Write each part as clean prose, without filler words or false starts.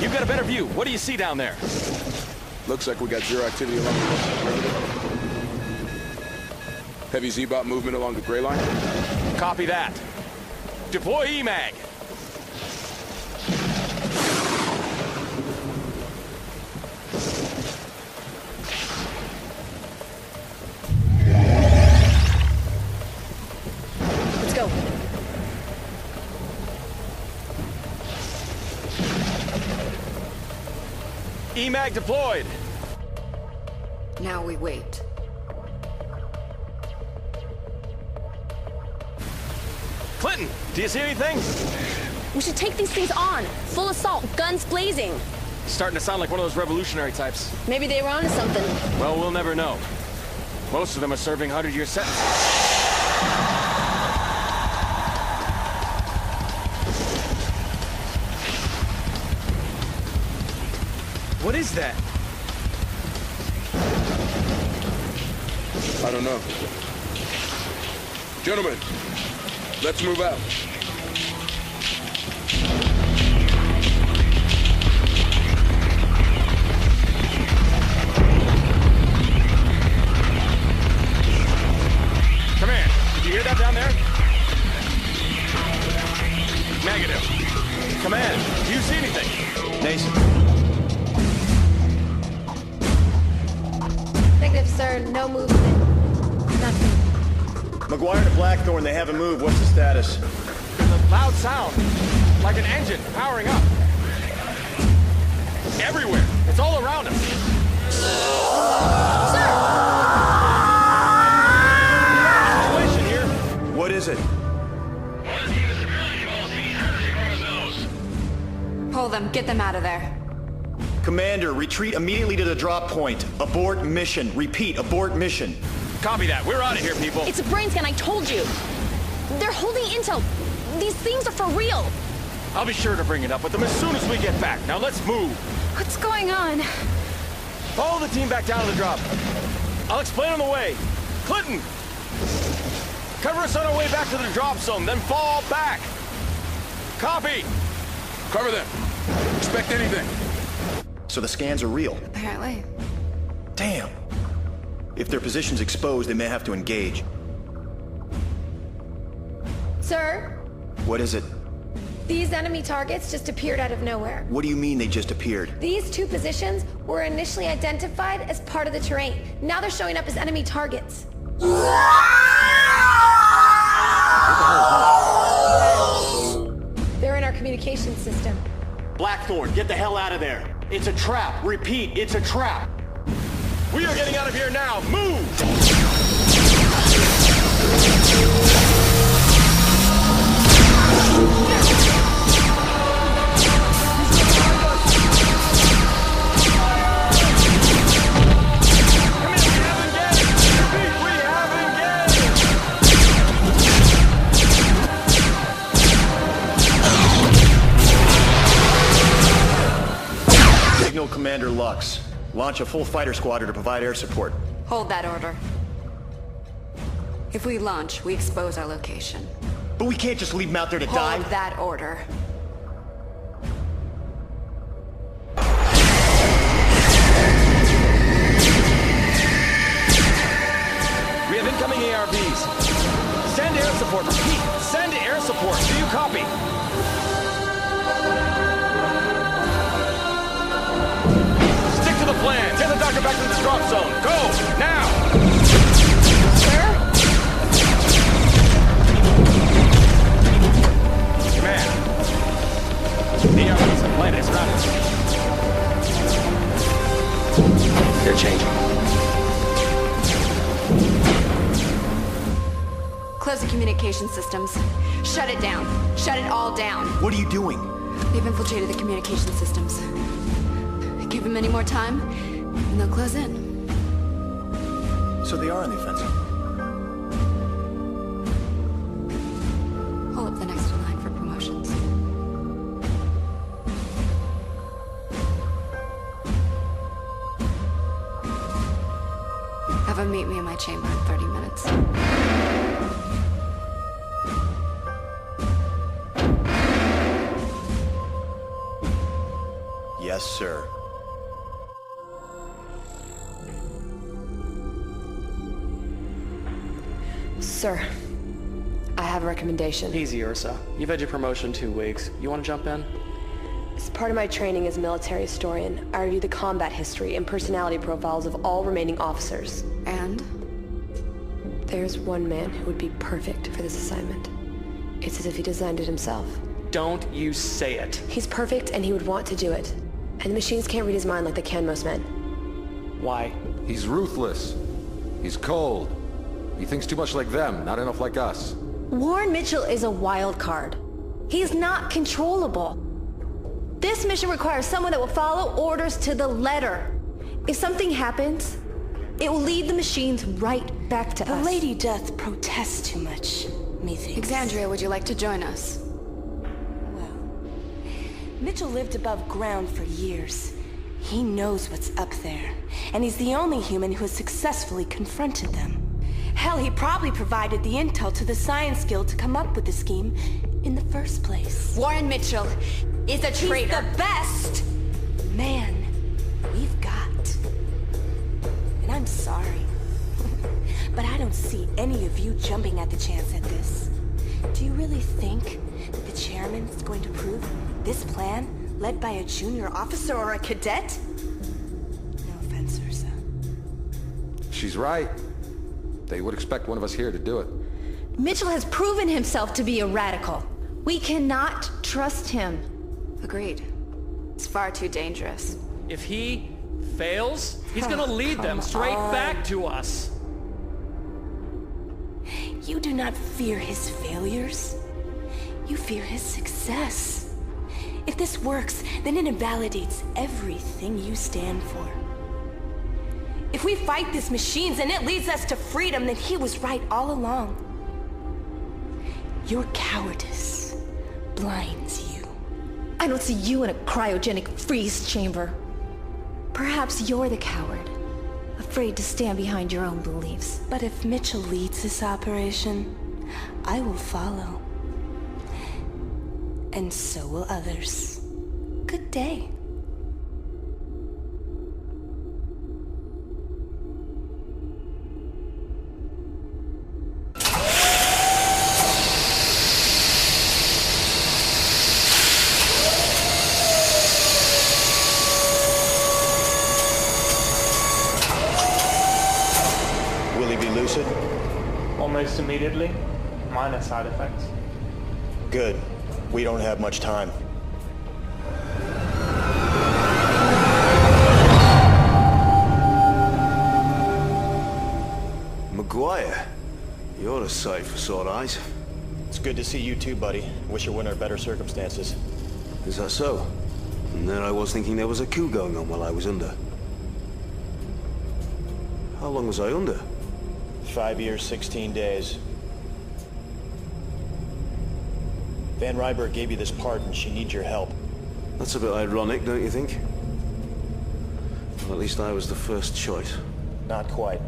You've got a better view. What do you see down there? Looks like we got zero activity along the perimeter. Heavy Z-bot movement along the gray line. Copy that. Deploy EMAG. Let's go. EMAG deployed. Now we wait. Clinton, do you see anything? We should take these things on. Full assault, guns blazing. Starting to sound like one of those revolutionary types. Maybe they were onto something. Well, we'll never know. Most of them are serving 100-year sentences. What is that? I don't know. Gentlemen, let's move out. Command, did you hear that down there? Negative. Command, do you see anything? Nason. Negative, sir. No movement. Nothing. McGuire to Blackthorn, they haven't moved. What's the status? There's a loud sound, like an engine powering up. Everywhere. It's all around us. Situation here. What is it? Pull them. Get them out of there. Commander, retreat immediately to the drop point. Abort mission. Repeat, abort mission. Copy that. We're out of here, people. It's a brain scan, I told you. They're holding intel. These things are for real. I'll be sure to bring it up with them as soon as we get back. Now let's move. What's going on? Follow the team back down to the drop. I'll explain on the way. Clinton! Cover us on our way back to the drop zone, then fall back. Copy! Cover them. Expect anything. So the scans are real. Apparently. Damn. If their position's exposed, they may have to engage. Sir, What is it? these enemy targets just appeared out of nowhere. What do you mean they just appeared? These two positions were initially identified as part of the terrain. Now they're showing up as enemy targets. They're in our communication system. Blackthorn, get the hell out of there. It's a trap. Repeat, it's a trap. We are getting out of here now. Move! Signal Commander Lux. Launch a full fighter squadron to provide air support. Hold that order. If we launch, we expose our location. But we can't just leave them out there to die. Hold that order. We have incoming ARVs. Send air support. Repeat, send air support. Do you copy? Stick to the plan. Get the doctor back to the drop zone. Go, now! Command. The ARVs have landed around us. They're changing. Close the communication systems. Shut it down. Shut it all down. What are you doing? They've infiltrated the communication systems. Give them any more time, and they'll close in. So they are on the offensive. Pull up the next in line for promotions. Have them meet me in my chamber in 30 minutes. Yes, sir. Sir, I have a recommendation. Easy, Ursa. You've had your promotion 2 weeks. You want to jump in? As part of my training as military historian, I reviewed the combat history and personality profiles of all remaining officers. And? There's one man who would be perfect for this assignment. It's as if he designed it himself. Don't you say it. He's perfect and he would want to do it. And the machines can't read his mind like they can most men. Why? He's ruthless. He's cold. He thinks too much like them, not enough like us. Warren Mitchell is a wild card. He's not controllable. This mission requires someone that will follow orders to the letter. If something happens, it will lead the machines right back to us. The lady doth protest too much, methinks. Exandria, would you like to join us? Well, Mitchell lived above ground for years. He knows what's up there, and he's the only human who has successfully confronted them. Hell, he probably provided the intel to the Science Guild to come up with the scheme in the first place. Warren Mitchell is a traitor. He's the best man we've got. And I'm sorry, but I don't see any of you jumping at the chance at this. Do you really think that the chairman is going to approve this plan led by a junior officer or a cadet? No offense, Ursa. She's right. They would expect one of us here to do it. Mitchell has proven himself to be a radical. We cannot trust him. Agreed. It's far too dangerous. If he fails, he's gonna lead them straight back to us. You do not fear his failures. You fear his success. If this works, then it invalidates everything you stand for. If we fight these machines and it leads us to freedom, then he was right all along. Your cowardice blinds you. I don't see you in a cryogenic freeze chamber. Perhaps you're the coward, afraid to stand behind your own beliefs. But if Mitchell leads this operation, I will follow. And so will others. Good day. Almost immediately. Minor side effects. Good. We don't have much time. McGuire, you're a sight for sore eyes. It's good to see you too, buddy. Wish it were under better circumstances. Is that so? And there I was thinking there was a coup going on while I was under. How long was I under? 5 years, 16 days. Van Ryberg gave you this part and she needs your help. That's a bit ironic, don't you think? Well, at least I was the first choice. Not quite.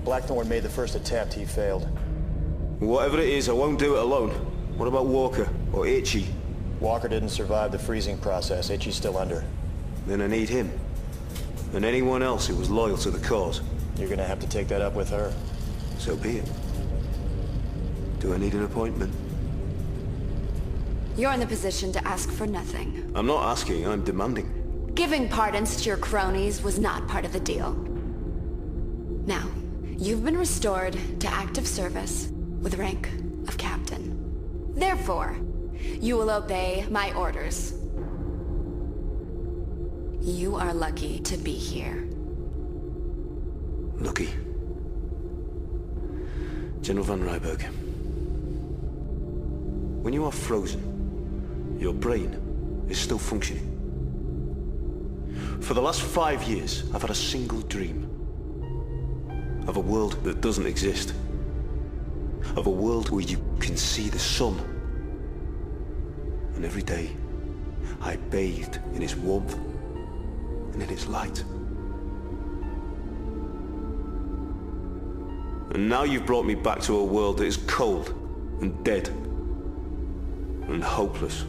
Blackthorn made the first attempt, he failed. Whatever it is, I won't do it alone. What about Walker or Itchy? Walker didn't survive the freezing process. Itchy's still under. Then I need him. And anyone else who was loyal to the cause. You're gonna have to take that up with her. So be it. Do I need an appointment? You're in the position to ask for nothing. I'm not asking, I'm demanding. Giving pardons to your cronies was not part of the deal. Now, you've been restored to active service with rank of captain. Therefore, you will obey my orders. You are lucky to be here. Lucky. General Van Ryberg. When you are frozen, your brain is still functioning. For the last 5 years, I've had a single dream. Of a world that doesn't exist. Of a world where you can see the sun. And every day, I bathed in its warmth and in its light. And now you've brought me back to a world that is cold and dead and hopeless.